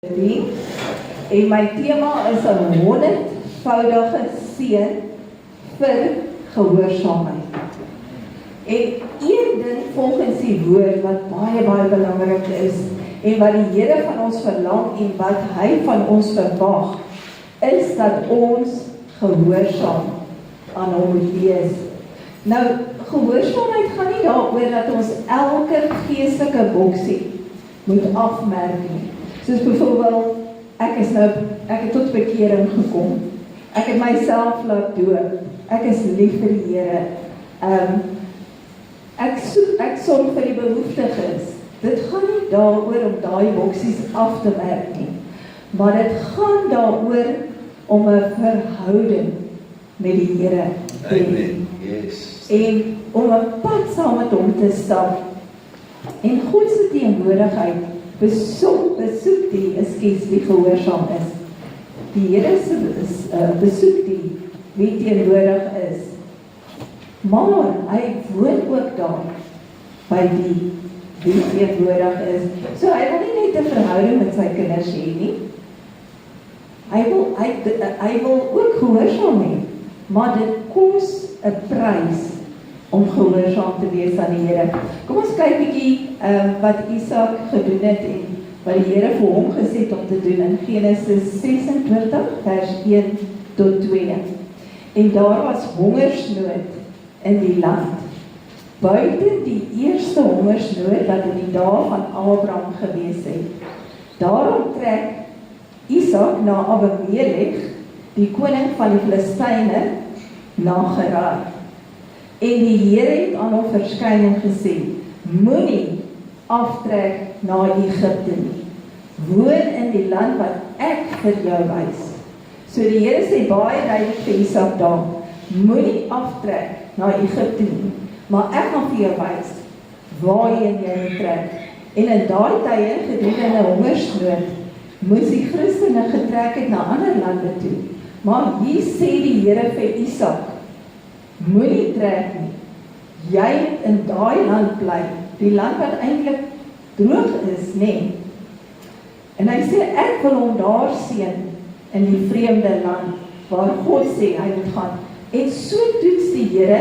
En my tema is 'n 100voudige seën vir gehoorsaamheid. En een ding volgens die woord wat baie belangrik is en wat die Here van ons verlang en wat hy van ons verwag, is dat ons gehoorsaam aan hom moet wees. Nou, gehoorsaamheid gaan nie daaroor dat ons elke geestelike boksie moet afmerk nie. Soos byvoorbeeld, ek het tot bekering gekom. Ek het myself laat doop. Ek is lief vir die Here. Ek sorg vir die behoeftiges. Dit gaan nie daaroor om daai boksies af te merk nie. Maar dit gaan daaroor om 'n verhouding met die Here te hê. Amen. Yes. En om 'n pad saam met hom te stap. En God se teenwoordigheid besoek die gehoorsaam is. Die Here se besoek die wie teenwoordig is. Maar hy woon ook daar by die wie teenwoordig is. So hy wil nie net 'n verhouding met sy kinders hê nie. Hy wil ook gehoorsaam hê, maar dit kos 'n prys om gehoorsaam te wees aan die Here. Kom ons kyk bietjie wat Isak gedoen het en wat die Here vir hom gesê het om te doen in Genesis 26 vers 1 tot 2. En daar was hongersnood in die land. Buiten die eerste hongersnood wat in die dae van Abraham gewees het. Daarom trek Isak na Abimelech, die koning van die Filistyne, na Gerar. En die Here het aan hom verskyn en gesê, moenie aftrek na Egipte nie. Woon in die land wat ek vir jou wys. So die Here sê baie duidelik vir Isak daar, moenie aftrek na Egipte nie, maar ek gaan vir jou wys waarheen jy moet trek. En in daai tye gedurende hongersnood moes die Christene getrek het na ander lande toe. Maar hier sê die Here vir Isak, moenie trek nie. Jy moet in daai land bly, die land wat eintlik droog is, nee. En hy sê, ek wil hom daar seën in die vreemde land, waar God sê hy moet gaan. En so toets die Here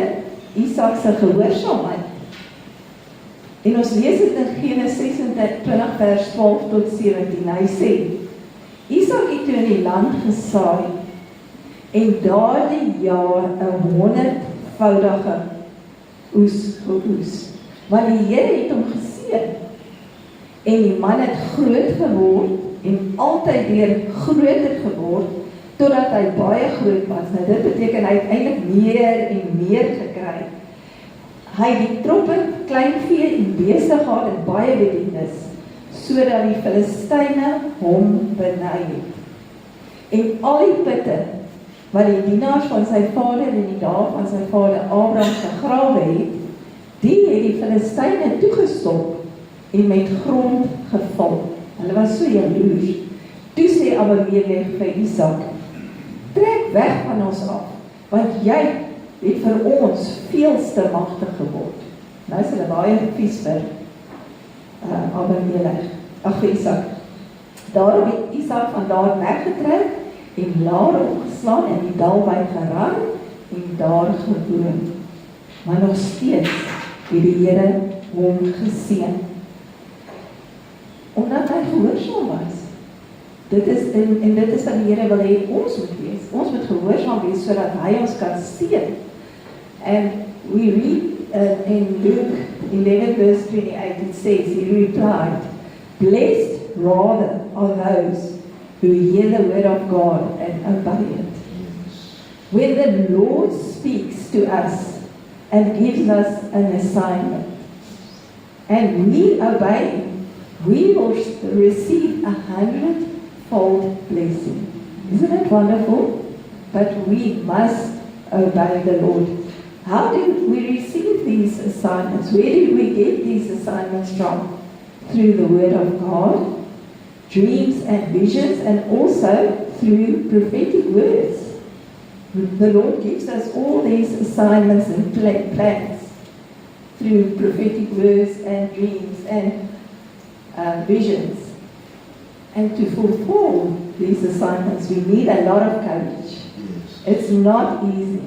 Isak se gehoorsaamheid. En ons lees dit in Genesis 26 vers 12 tot 17. Hy sê, Isak het toe in die land gesaai, en daardie jaar 'n 100voudige oes geoes. Want die Here het hom geseën. En die man het groot geword en altyd weer groter geword totdat hy baie groot was. Nou dit beteken hy het eintlik meer en meer gekry. Hy het die troppe, kleinvee en beeste gehad en baie bedienis, sodat die Filistyne hom beny het. En al die putte wat die dienaars van sy vader in die dae van sy vader Abraham gegrawe het, die het die Filistyne toegestop en met grond gevul. Hulle was so jaloers. Toe sê Abimelech vir Isak, trek weg van ons af, want jy het vir ons veelste magtig geword. Nou is hulle baie vies vir Abimelech, vir Isak. Daarom het Isak van daar weggetrek en laar opgeslaan in die dal by Gerar en daar gewoon. Maar nog steeds het die Here hom geseën. Omdat hy gehoorsaam was. Dit is wat die Here wil hê ons moet wees. Ons moet gehoorsaam wees sodat hy ons kan seën. And we read in Luke 11 verse 28, it says, he replied, blessed rather are those who hear the word of God and obey it. When the Lord speaks to us and gives us an assignment, and we obey, we will receive 100-fold blessing. Isn't it wonderful? But we must obey the Lord. How do we receive these assignments? Where do we get these assignments from? Through the Word of God, dreams and visions, and also through prophetic words. The Lord gives us all these assignments and plans through prophetic words and dreams and visions. And to fulfill these assignments, we need a lot of courage. It's not easy.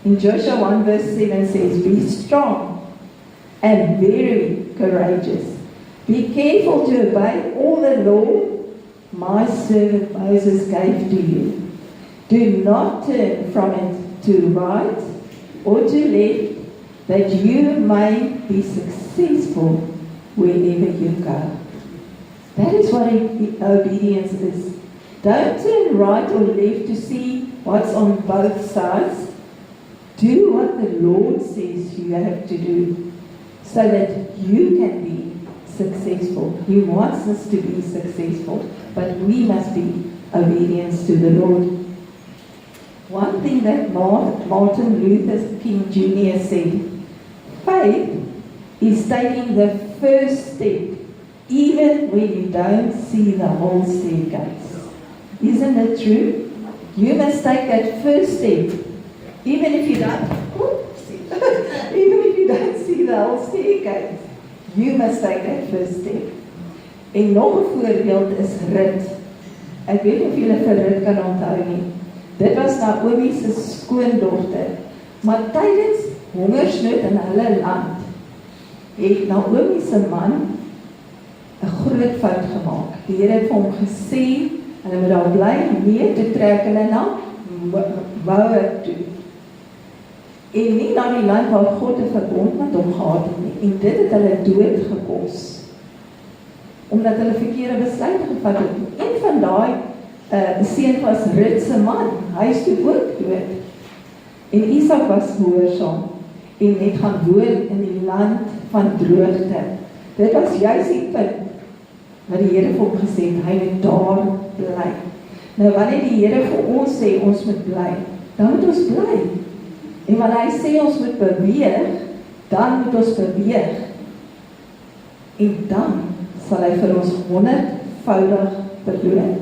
In Joshua 1 verse 7 says, be strong and very courageous. Be careful to obey all the law my servant Moses gave to you. Do not turn from it to right or to left, that you may be successful wherever you go. That is what obedience is. Don't turn right or left to see what's on both sides. Do what the Lord says you have to do so that you can be successful. He wants us to be successful, but we must be obedient to the Lord. One thing that Martin Luther King Jr. said, faith is taking the first step even when you don't see the whole staircase. Isn't it true? You must take that first step, even if you don't see the whole staircase. You must take that first step. En nog 'n voorbeeld is Rut. Ek weet nie of julle vir Rut kan onthou nie. Dit was Naomi se skoondogter. Maar tydens hongersnood in hulle land het Naomi se man 'n groot fout gemaak. Die Here het vir hom gesê, hulle moet daar bly, nee, toe trek hulle na Moab toe. En nie na die land waar God 'n verbond met hom gehad het nie. En dit het hulle dood gekos. Omdat hulle verkeerde besluit gevat het. Een van daai seun was Rut se man. Hy is toe ook dood. En Isak was gehoorsaam en het gaan woon in die land van droogte. Dit was juist die punt wat die Here vir hom gesê het, hy moet daar bly. Nou wanneer die Here vir ons sê ons moet bly, dan moet ons bly. En wanneer hy sê ons moet beweeg, dan moet ons beweeg. En dan sal hy vir ons 100voudig beloon.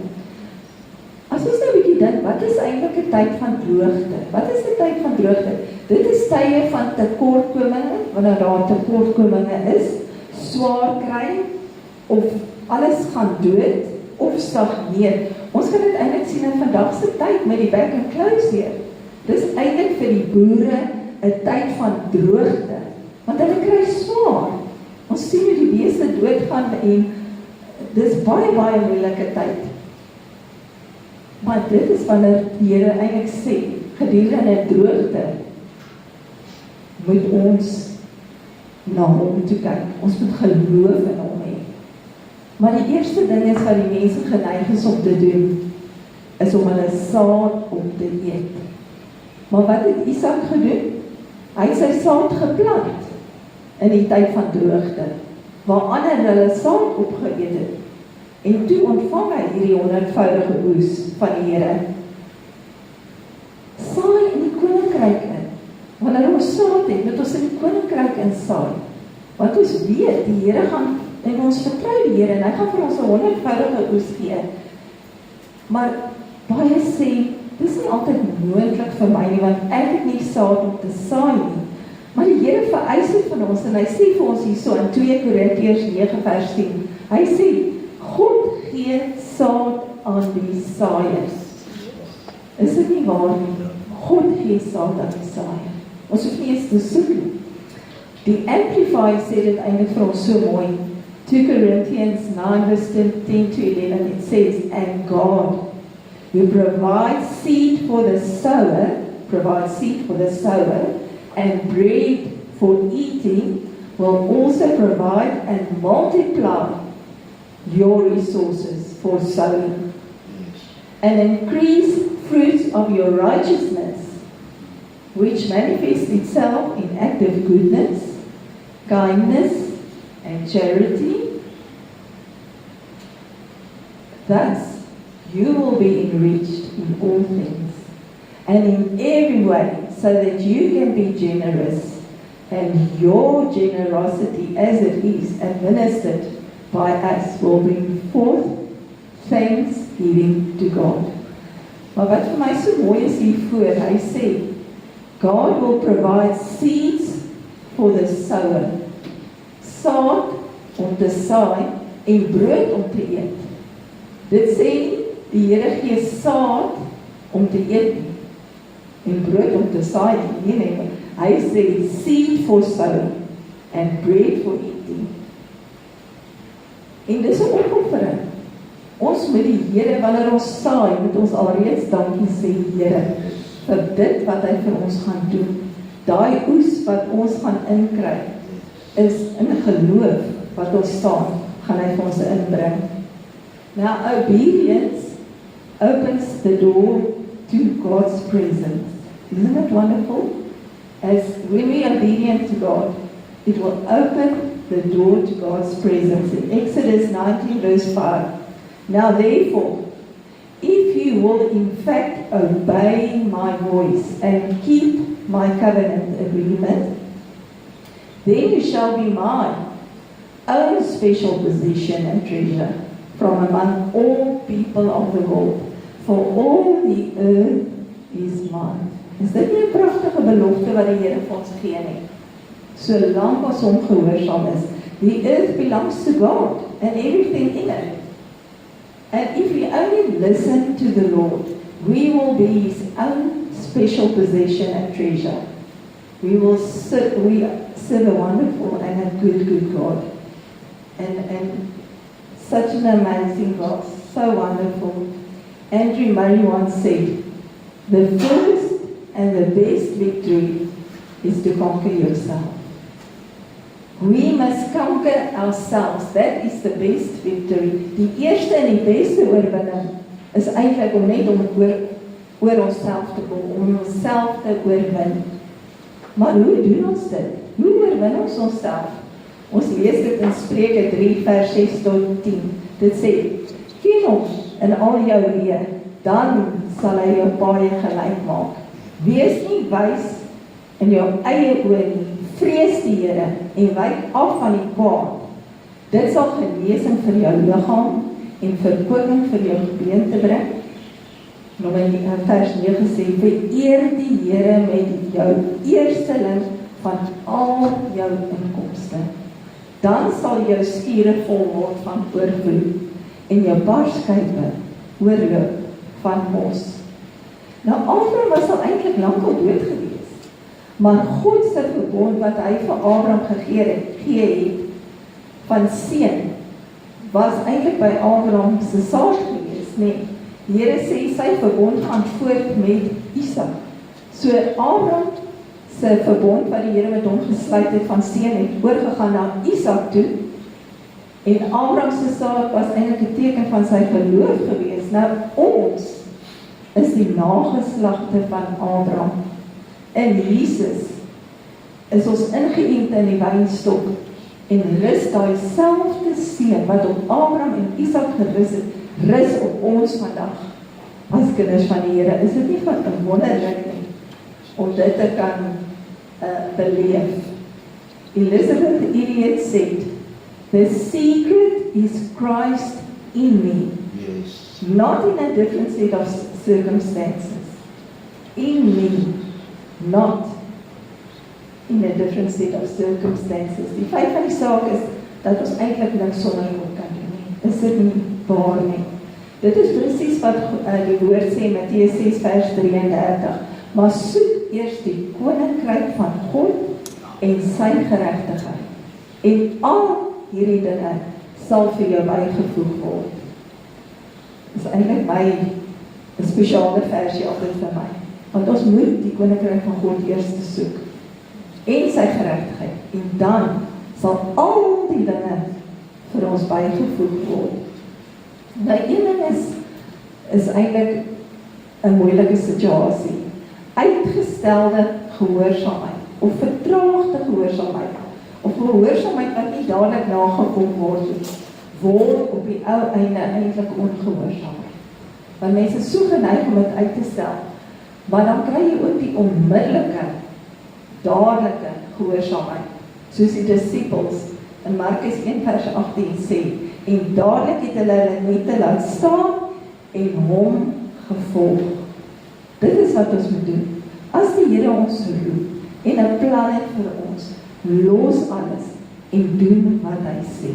As ons nou 'n bietjie dink, wat is eintlik 'n tyd van droogte? Wat is 'n tyd van droogte? Dit is tye van tekortkominge, wanneer daar tekortkominge is, swaar kry, of alles gaan dood, of stagneer. Ons kan dit eintlik sien in vandag se tyd met die back and close hier. Dis eintlik vir die boere 'n tyd van droogte, want hulle kry swaar. Ons sien hoe die beeste doodgaan en dis baie moeilike tyd. Maar dit is wanneer die Here eintlik sê, gedurende 'n droogte moet ons na hom toe kyk. Ons moet geloof in hom hê. Maar die eerste ding is wat die mense geneig is om te doen, is om hulle saad op te eet. Maar wat het Isak gedoen? Hy het sy saad geplant in die tyd van droogte, waar ander hulle saad opgeëet het. En toe ontvang hy hierdie 100voudige oes van die Here. Saai in die koninkryk in. Wanneer ons saad het, moet ons in die koninkryk insaai. Want ons weet, die Here gaan, en ons vertrou die Here, en hy gaan vir ons 'n 100voudige oes gee. Maar baie sê, dis nie altyd moontlik vir my nie, want ek het nie saad om te saai nie. Maar die Here vereis dit van ons, en hy sê vir ons hierso in 2 Korintiërs 9 vers 10, hy sê, God gee saad aan die saaiers. Is dit nie waar nie? God gee saad aan die saaier. Ons hoef nie eens te soek nie. Die Amplified sê dit eintlik vir ons so mooi. 2 Corinthians 9 verse 10 to 11, it says, and God, who provides seed for the sower, and bread for eating, will also provide and multiply your resources for sowing, and increase fruits of your righteousness, which manifests itself in active goodness, kindness, and charity. Thus, you will be enriched in all things, and in every way, so that you can be generous, and your generosity, as it is administered by us, will bring forth thanksgiving to God. Maar wat vir my so mooi is hiervoor, hy sê, God will provide seeds for the sower. Saad om te saai en brood om te eet. Dit sê nie, die Here gee saad om te eet nie, en brood om te saai nie, nee. Hy sê, seed for sowing and bread for eating. En dis 'n opoffering. Ons moet die Here, wanneer ons saai, moet ons alreeds dankie sê, Here, vir dit wat hy vir ons gaan doen. Daai oes wat ons gaan inkry, is in geloof wat ons staan, gaan hy vir ons inbring. Now, obedience opens the door to God's presence. Isn't it wonderful? As when we are obedient to God, it will open the door to God's presence. In Exodus 19 verse 5. Now therefore, if you will in fact obey my voice and keep my covenant agreement, then you shall be mine own special possession and treasure from among all people of the world, for all the earth is mine. Is dit nie 'n pragtige belofte wat die Here vir ons gee nie? Solank ons hom gehoorsaam is, the earth belongs to God and everything in it. And if we only listen to the Lord, we will be His own special possession and treasure. We serve a wonderful and a good God. And such an amazing God, so wonderful. Andrew Murray once said, the first and the best victory is to conquer yourself. We must conquer ourselves. That is the best victory. Die eerste en die beste oorwinning is eintlik om net om oor onsself te kom, om onsself te oorwin. Maar hoe doen ons dit? Hoe oorwin ons onsself? Ons lees dit in Spreuke 3 vers 6 tot 10. Dit sê, ken hom in al jou weë, dan sal hy jou paaie gelyk maak. Wees nie wys in jou eie oë nie, vrees die Here en wyk af van die kwaad. Dit sal genesing vir jou liggaam en verkooping vir jou gebeente bring. Nou in vers 9 sê, vereer die Here met jou eersteling van al jou inkomste. Dan sal jou skure vol word van oorvloed en jou barskuipe oorloop van mos. Nou, Abraham was al eintlik lank al dood gewees, maar God se verbond wat hy vir Abraham gegee het van seën, was eintlik by Abraham se saad gewees, nee. Die Here sê sy verbond gaan voort met Isak. So Abraham se verbond wat die Here met hom gesluit het van seën het oorgegaan na Isak toe. En Abraham se saad was eintlik 'n teken van sy geloof gewees. Nou ons is die nageslagte van Abraham. In Jesus is ons ingeënt in die wynstok en rus daai selfde seën wat op Abraham en Isak gerus het, rus op ons vandag as kinders van die Here. Is dit nie van wonderlik nie om dit te kan beleef? Elizabeth Elliot said, the secret is Christ in me. Yes. Not in a different set of circumstances. In me, not in a different set of circumstances. Die feit van die saak is dat ons eintlik niks sonder God kan doen nie. Is dit nie waar nie? Dit is presies wat die woord sê, Matteus 6 vers 33. Maar soek eers die koninkryk van God en sy geregtigheid. En al hierdie dinge sal vir jou bygevoeg word. Dit is eintlik my 'n spesiale versie altyd vir my. Want ons moet die koninkryk van God eers soek en sy geregtigheid. En dan sal al die dinge vir ons bygevoeg word. Nou, een ding is eintlik 'n moeilike situasie. Uitgestelde gehoorsaamheid of vertraagde gehoorsaamheid of gehoorsaamheid wat nie dadelik nagekom word op die ou einde eintlik ongehoorsaamheid. Want mense is so geneig om dit uit te stel, maar dan kry jy ook die onmiddellike, dadelike gehoorsaamheid, soos die disippels in Markus 1 vers 18 sê, en dadelik het hulle net laat staan en hom gevolg. Dit is wat ons moet doen. As die Here ons roep en 'n plan het vir ons, los alles en doen wat hy sê.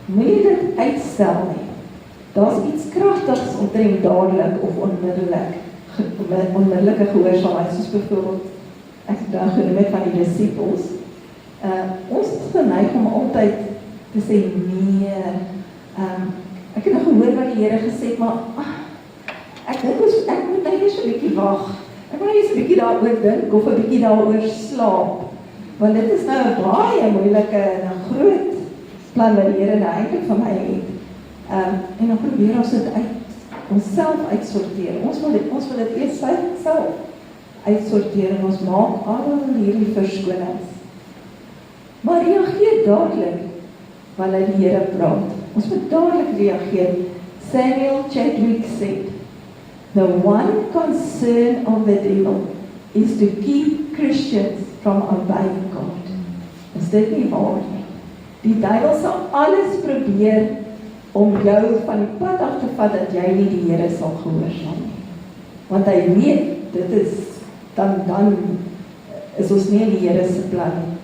Moenie dit uitstel nie. daar's iets kragtigs omtrent dadelik of onmiddellike gehoorsaamheid, soos byvoorbeeld, ek dan genoem het van die disippels. Ons is geneig om altyd te sê, nee, ek het nog gehoor wat die Here gesê het, maar ek moet nou eers 'n bietjie wag. Ek moet eers 'n bietjie daaroor dink, of 'n bietjie daaroor slaap. Want dit is nou 'n baie moeilike en 'n groot plan wat die Here nou eintlik van my het. En dan probeer ons dit onsself uitsorteer. Ons wil dit eers self uitsorteer en ons maak al hierdie verskonings. Maar reageer dadelik wanneer die Here praat. Ons moet dadelik reageer. Samuel Chadwick said, "The one concern of the devil is to keep Christians from obeying God." Is dit nie waar nie? Die duiwel sal alles probeer om jou van die pad af te vat dat jy nie die Here sal gehoorsaam nie. Want hy weet, dit is dan is ons nie die Here se plan nie.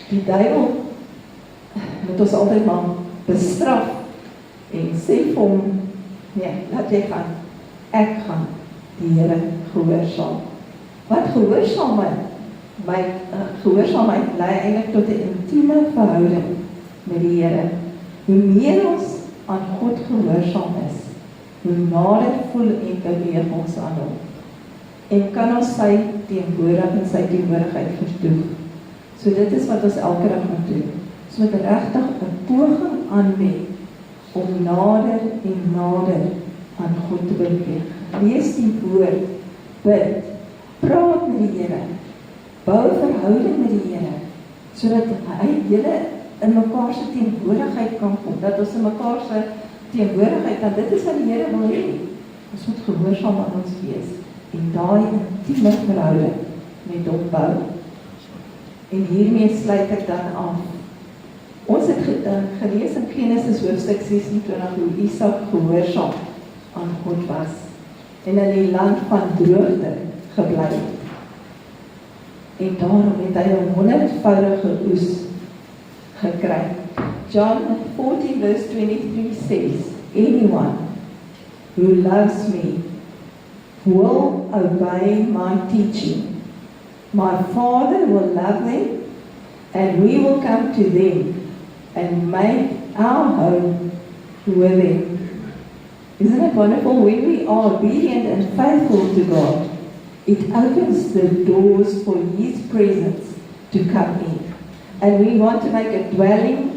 Die duiwel moet ons altyd maar bestraf en sê vir hom, nee, laat jy gaan. Ek gaan die Here gehoorsaam. Wat gehoorsaamheid lei eintlik tot 'n intieme verhouding met die Here. Hoe meer ons aan God gehoorsaam is, hoe nader voel en beweeg ons aan hom. En kan ons sy teenwoordigheid vertoeg. So dit is wat ons elke dag moet doen. Ons moet regtig 'n poging aanwend om nader en nader aan God te beweeg. Lees die woord, bid, praat met die Here, bou 'n verhouding met die Here, sodat hy julle in mekaar se teenwoordigheid kan kom, dat ons in mekaar se teenwoordigheid, dat dit is wat die Here wil hê. Ons moet gehoorsaam aan ons wees en daai intieme verhouding met hom bou. En hiermee sluit ek dan af. Ons het gelees in Genesis hoofstuk 26 hoe Isak gehoorsaam aan God was en in die land van droogte gebly het. En daarom het hy 'n 100voudige oes gekry. John 14 verse 23 says, "Anyone who loves me will obey my teaching. My Father will love them, and we will come to them and make our home with them." Isn't it wonderful? When we are obedient and faithful to God, it opens the doors for His presence to come in. And we want to make a dwelling,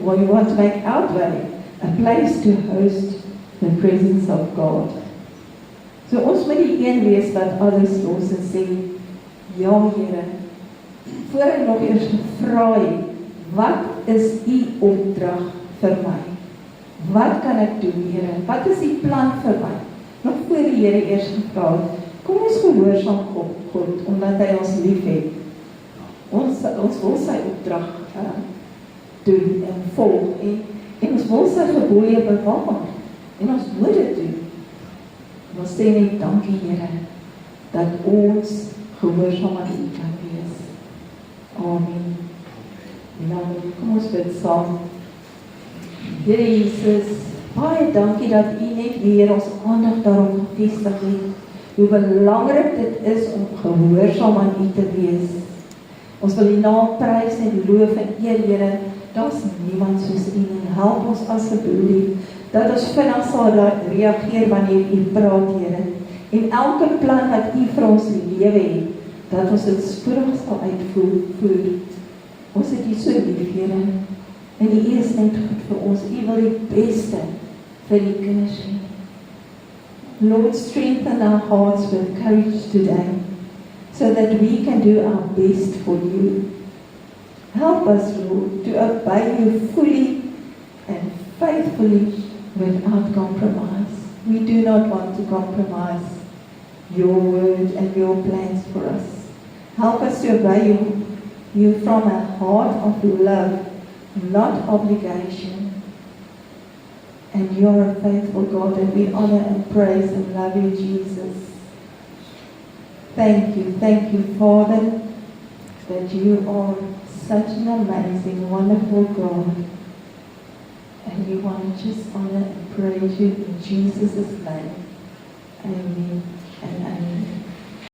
or we want to make our dwelling a place to host the presence of God. So ons moet die een wees wat alles los en sê, ja Here, voor hy nog eers gevra het, wat is u opdrag vir my? Wat kan ek doen, Here? Wat is die plan vir my? Nog voor die Here eers gevra het, kom ons gehoorsaam God, omdat hy ons lief het. Ons wil sy opdrag doen en volg, en ons wil sy gebooie bewaar, en ons moet dit doen. En ons sê net, dankie Here, dat ons gehoorsaam aan U kan wees. Amen. Nou, kom ons bid saam. Here Jesus, baie dankie dat U net weer ons aandag daarop gefestig het, hoe belangrik dit is om gehoorsaam aan U te wees. Ons wil U naam prys en loof en eer, Here. Daar's niemand soos U nie. Help ons asseblief dat ons vinnig sal reageer wanneer U praat, Here. En elke plan wat U vir ons lewe het, dat ons dit spoedig sal uitvoer. Ons het U so lief, Here. En U is net goed vir ons. U wil die beste vir die kinders hê. Lord, strengthen our hearts with courage today, so that we can do our best for You. Help us, Lord, to obey You fully and faithfully without compromise. We do not want to compromise Your word and Your plans for us. Help us to obey You from a heart of love, not obligation. And You are a faithful God, and we honor and praise and love You, Jesus. Thank You, Father, that You are such an amazing, wonderful God. And we want to just honor and praise you in Jesus' name. Amen.